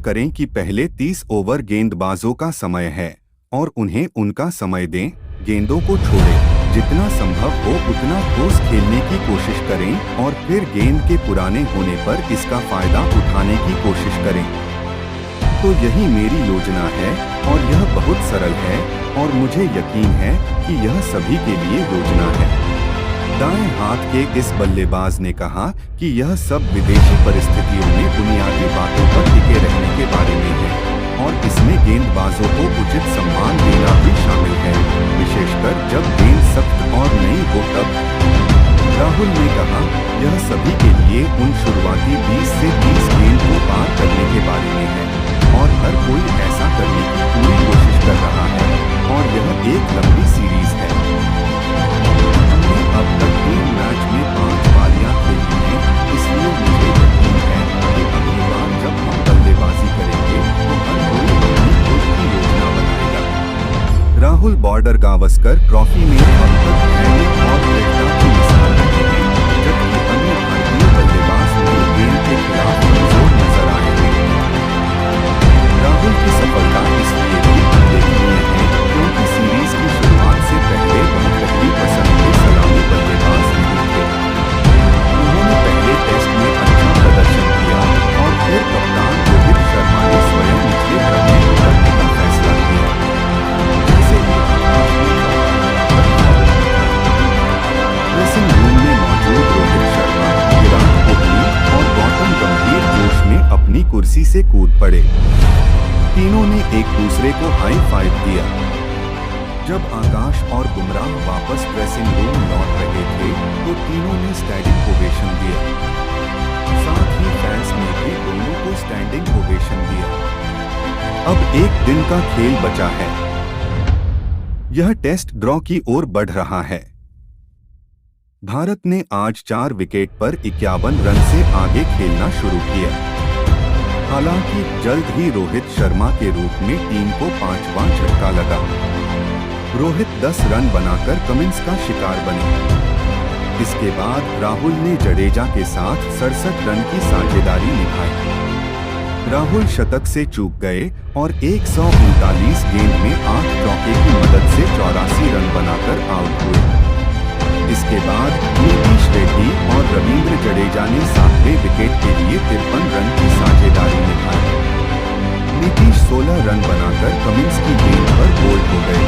करें कि पहले 30 ओवर गेंदबाजों का समय है और उन्हें उनका समय दें। गेंदों को छोड़ें, जितना संभव हो उतना ठोस खेलने की कोशिश करें और फिर गेंद के पुराने होने पर इसका फायदा उठाने की कोशिश करें। तो यही मेरी योजना है और यह बहुत सरल है और मुझे यकीन है कि यह सभी के लिए योजना है। दाएं हाथ के इस बल्लेबाज ने कहा कि यह सब विदेशी परिस्थितियों में बुनियादी बातों पर टिके रहने के बारे में है और इसमें गेंदबाजों को उचित सम्मान देना भी शामिल है, विशेषकर जब गेंद सख्त और नई हो तब। राहुल ने कहा, यह सभी के लिए उन शुरुआती 20 से 30 गेंद को पार करने के बारे में है और हर कोई ऐसा करने की पूरी कोशिश कर रहा है और यह एक लंबी सीरीज है। हमने अब तक 3 मैच में 5 पारियां खेली हैं, इसलिए मुझे यकीन है कि अगली बार जब हम बल्लेबाजी करेंगे तो हर कोई अपनी खुद की योजना बनाएगा। राहुल बॉर्डर गावस्कर ट्रॉफी में अब तक हैरिक और क्रेटा की मिसाल रहे हैं, जबकि अन्य भारतीय बल्लेबाज नई गेंद के खिलाफ कमजोर नजर आए हैं। राहुल की सफलता इसलिए भी उल्लेखनीय है क्योंकि सीरीज की शुरुआत से पहले वह पहली पसंद के सलामी बल्लेबाज नहीं थे। उन्होंने पहले टेस्ट में अच्छा प्रदर्शन किया और फिर कप्तान रोहित शर्मा ने स्वयं निचले क्रम में उतरने का फैसला किया। जैसे ही आकाश ने ड्रेसिंग रूम में मौजूद रोहित शर्मा, विराट कोहली और गौतम गंभीर जोश में अपनी कुर्सी से कूद पड़े। तीनों ने एक दूसरे को हाई फाइव दिया। जब आकाश और बुमराह वापस ड्रेसिंग रूम लौट रहे थे तो तीनों ने स्टैंडिंग ओवेशन दिया। साथ ही फैंस ने भी दोनों को स्टैंडिंग ओवेशन दिया। अब एक दिन का खेल बचा है। यह टेस्ट ड्रॉ की ओर बढ़ रहा है। भारत ने आज 4 विकेट पर 51 रन से आगे खेलना शुरू किया। हालांकि जल्द ही रोहित शर्मा के रूप में टीम को 5वां झटका लगा। रोहित 10 रन बनाकर कमिंस का शिकार बने। इसके बाद राहुल ने जडेजा के साथ 67 रन की साझेदारी निभाई। राहुल शतक से चूक गए और 139 गेंद में 8 चौके की मदद से 84 रन बनाकर आउट हुए। इसके बाद नीतीश रेड्डी और रवींद्र जडेजा ने 7वें विकेट के लिए 53 रन की साझेदारी निभाई। नीतीश 16 रन बनाकर कमिंस की गेंद पर बोल्ड हो गए।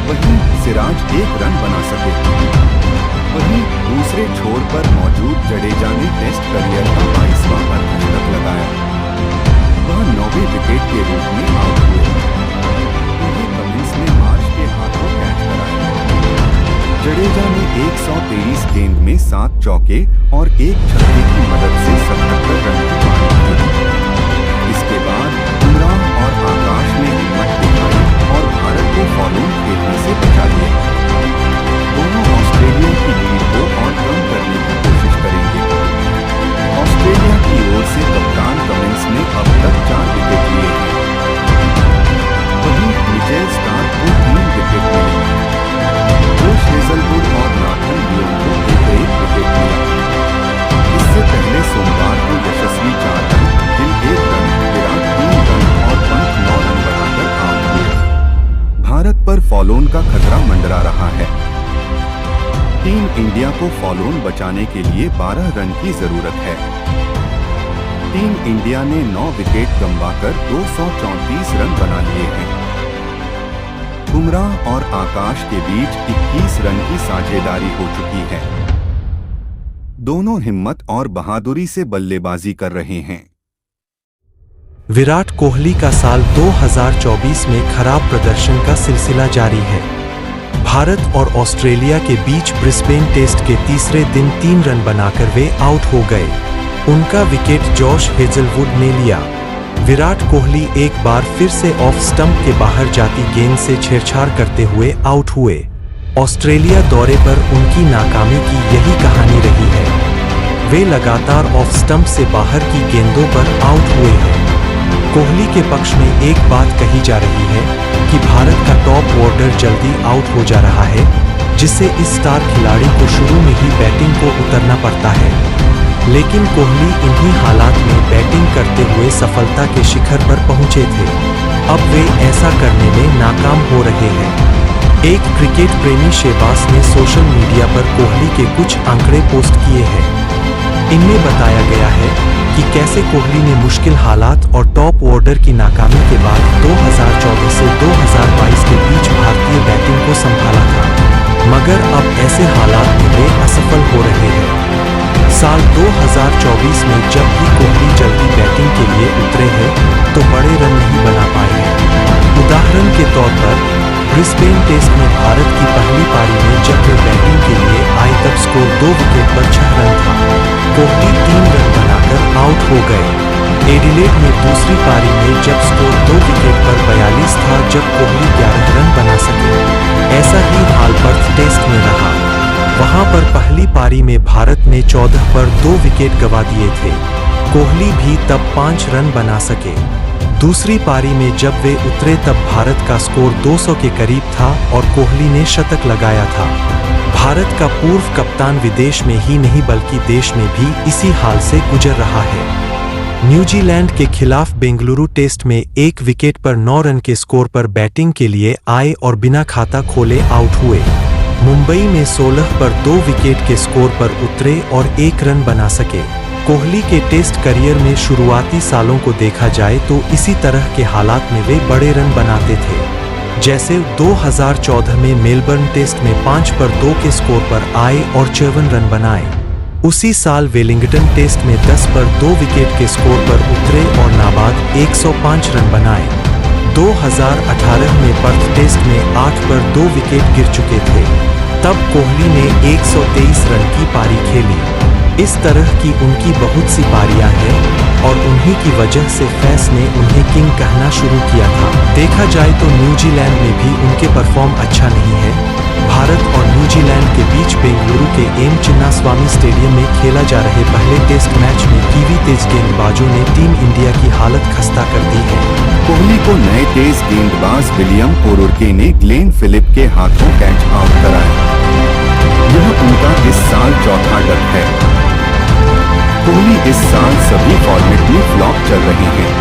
वहीं सिराज 1 रन बना सके। वहीं दूसरे छोर पर मौजूद जडेजा ने टेस्ट करियर का 22वां अर्धशतक लगाया। वह 9वें विकेट के रूप में आउट हुए। उन्हें कमिंस ने मार्श के हाथों कैच कराया। जडेजा ने 123 गेंद में 7 चौके और 1 छक्के की मदद से 77 रन की पारी की। इसके बाद बुमराह और आकाश ने हिम्मत दिखाई और भारत को फॉलोन खेलने से बचा लिया। दोनों ऑस्ट्रेलिया की लीड को और कम करने की कोशिश करेंगे। ऑस्ट्रेलिया की ओर से कप्तान कमिंस ने अब तक 4 विकेट लिए हैं। वहीं मिचेल स्टार्क को 3 विकेट मिले। जोश हेजलवुड और नाथन लियोन को एक विकेट मिला। इससे पहले सोमवार को यशस्वी 4 run, Gill 1 run, Virat 3 run और पंत 9 रन बनाकर आउट हुए। भारत पर फॉलोन का खतरा मंडरा रहा है। टीम इंडिया को फॉलोन बचाने के लिए 12 रन की जरूरत है। टीम इंडिया ने 9 विकेट गंवाकर 234 रन बना लिए हैं। बुमराह और आकाश के बीच 21 रन की साझेदारी हो चुकी है। दोनों हिम्मत और बहादुरी से बल्लेबाजी कर रहे हैं। विराट कोहली का साल 2024 में खराब प्रदर्शन का सिलसिला जारी है। भारत और ऑस्ट्रेलिया के बीच ब्रिस्बेन टेस्ट के तीसरे दिन 3 रन बनाकर वे आउट हो गए। उनका विकेट जॉश हेजलवुड ने लिया। विराट कोहली एक बार फिर से ऑफ स्टंप के बाहर जाती गेंद से छेड़छाड़ करते हुए आउट हुए। ऑस्ट्रेलिया दौरे पर उनकी नाकामी की यही कहानी रही है। वे लगातार ऑफ स्टंप से बाहर की गेंदों पर आउट हुए हैं। कोहली के पक्ष में एक बात कही जा रही है कि भारत का टॉप ऑर्डर जल्दी आउट हो जा रहा है, जिससे इस स्टार खिलाड़ी को शुरू में ही बैटिंग को उतरना पड़ता है। लेकिन कोहली इन्हीं हालात में बैटिंग करते हुए सफलता के शिखर पर पहुंचे थे। अब वे ऐसा करने में नाकाम हो रहे हैं। एक क्रिकेट प्रेमी शेबास ने सोशल मीडिया पर कोहली के कुछ आंकड़े पोस्ट किए हैं। इनमें बताया गया है कि कैसे कोहली ने मुश्किल हालात और टॉप ऑर्डर की नाकामी के बाद 2014 से 2022 के बीच भारतीय बैटिंग को संभाला था, मगर अब ऐसे हालात में वे असफल हो रहे हैं। साल 2024 में जब भी कोहली जल्दी बैटिंग के लिए उतरे हैं तो बड़े रन नहीं बना पाए हैं। उदाहरण के तौर पर ब्रिस्बेन टेस्ट में भारत की पहली पारी में जब वे बैटिंग के लिए आए तब स्कोर 2 विकेट पर 6 रन था। कोहली 3 रन बनाकर आउट हो गए। एडिलेड में दूसरी पारी में जब स्कोर 2 विकेट पर 42 था जब कोहली 11 रन बना सके। ऐसा ही हाल पर्थ टेस्ट में रहा। वहां पर पहली पारी में भारत ने 14 पर 2 विकेट गंवा दिए थे। कोहली भी तब 5 रन बना सके। दूसरी पारी में जब वे उतरे तब भारत का स्कोर 200 के करीब था और कोहली ने शतक लगाया था। भारत का पूर्व कप्तान विदेश में ही नहीं बल्कि देश में भी इसी हाल से गुजर रहा है। न्यूजीलैंड के खिलाफ बेंगलुरु टेस्ट में 1 विकेट पर 9 रन के स्कोर पर बैटिंग के लिए आए और बिना खाता खोले आउट हुए। मुंबई में 16 पर 2 विकेट के स्कोर पर उतरे और 1 रन बना सके। कोहली के टेस्ट करियर में शुरुआती सालों को देखा जाए तो इसी तरह के हालात में वे बड़े रन बनाते थे। जैसे 2014 में मेलबर्न टेस्ट में 5 पर 2 के स्कोर पर आए और 54 रन बनाए। उसी साल वेलिंगटन टेस्ट में 10 पर 2 विकेट के स्कोर पर उतरे और नाबाद 105 रन बनाए। 2018 में पर्थ टेस्ट में 8 पर 2 विकेट गिर चुके थे। तब कोहली ने 123 रन की पारी खेली। इस तरह की उनकी बहुत सी पारियां हैं और उन्हीं की वजह से फैंस ने उन्हें किंग कहना शुरू किया था। देखा जाए तो न्यूजीलैंड में भी उनके परफॉर्म अच्छा नहीं है। भारत और न्यूजीलैंड के बीच बेंगलुरु के एम चिन्नास्वामी स्टेडियम में खेला जा रहे पहले टेस्ट मैच में कीवी तेज गेंदबाजों ने टीम इंडिया की हालत खस्ता कर दी है। कोहली को नए तेज गेंदबाज विलियम ओरुर्के ने ग्लेन फिलिप के हाथों कैच आउट कराया। यह उनका इस साल चौथा डक है। कोहली इस साल सभी फॉर्मेट में फ्लॉप चल रहे हैं।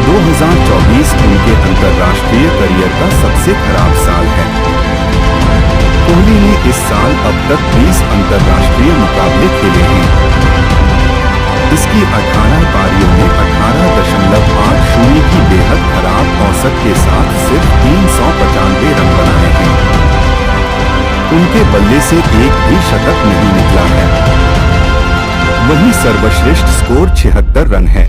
2024 उनके अंतर्राष्ट्रीय करियर का सबसे खराब साल है। कोहली ने इस साल अब तक 20 अंतर्राष्ट्रीय मुकाबले खेले हैं। इसकी 18 पारियों में 18.80 की बेहद खराब औसत के साथ सिर्फ 395 रन बनाए हैं। उनके बल्ले से एक भी शतक नहीं निकला है। वहीं सर्वश्रेष्ठ स्कोर 76 रन है।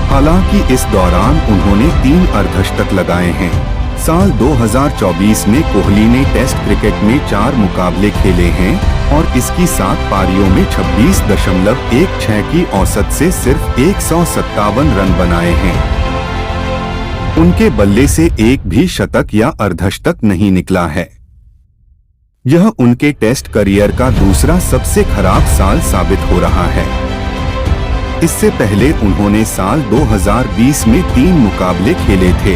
हालांकि इस दौरान उन्होंने 3 अर्धशतक लगाए हैं। साल 2024 में कोहली ने टेस्ट क्रिकेट में 4 मुकाबले खेले हैं और इसकी 7 पारियों में 26.16 की औसत से सिर्फ 157 रन बनाए हैं। उनके बल्ले से एक भी शतक या अर्धशतक नहीं निकला है। यह उनके टेस्ट करियर का दूसरा सबसे खराब साल साबित हो रहा है। इससे पहले उन्होंने साल 2020 में 3 मुकाबले खेले थे।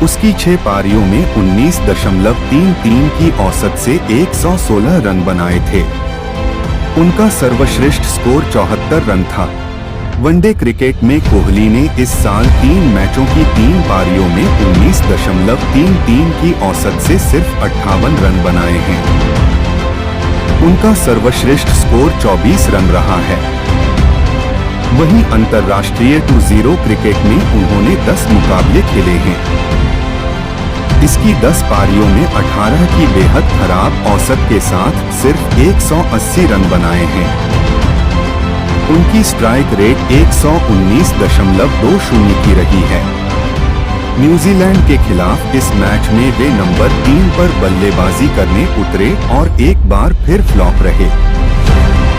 उसकी 6 पारियों में 19.33 की औसत से 116 रन बनाए थे। उनका सर्वश्रेष्ठ स्कोर 74 रन था। वनडे क्रिकेट में कोहली ने इस साल 3 मैचों की 3 पारियों में 19.33 की औसत से सिर्फ 58 रन बनाए हैं। उनका सर्वश्रेष्ठ स्कोर 24 रन रहा है। वहीं अंतर्राष्ट्रीय 2-0 क्रिकेट में उन्होंने 10 मुकाबले खेले हैं। इसकी 10 पारियों में 18 की बेहद खराब औसत के साथ सिर्फ 180 रन बनाए हैं। उनकी स्ट्राइक रेट 119.20 की रही है। न्यूजीलैंड के खिलाफ इस मैच में वे नंबर 3 पर बल्लेबाजी करने उतरे और एक बार फिर फ्लॉप रहे।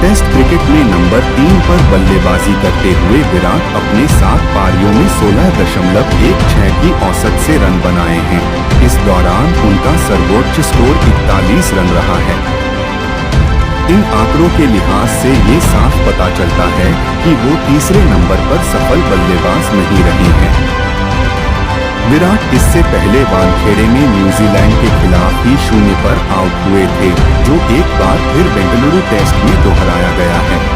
टेस्ट क्रिकेट में नंबर 3 पर बल्लेबाजी करते हुए विराट अपने 7 पारियों में 16.16 की औसत से रन बनाए हैं। इस दौरान उनका सर्वोच्च स्कोर 41 रन रहा है। इन आंकड़ों के लिहाज से ये साफ पता चलता है कि वो तीसरे नंबर पर सफल बल्लेबाज नहीं रहे हैं। विराट इससे पहले वानखेड़े में न्यूजीलैंड के खिलाफ ही 0 पर आउट हुए थे, जो एक बार फिर बेंगलुरु टेस्ट में दोहराया गया है।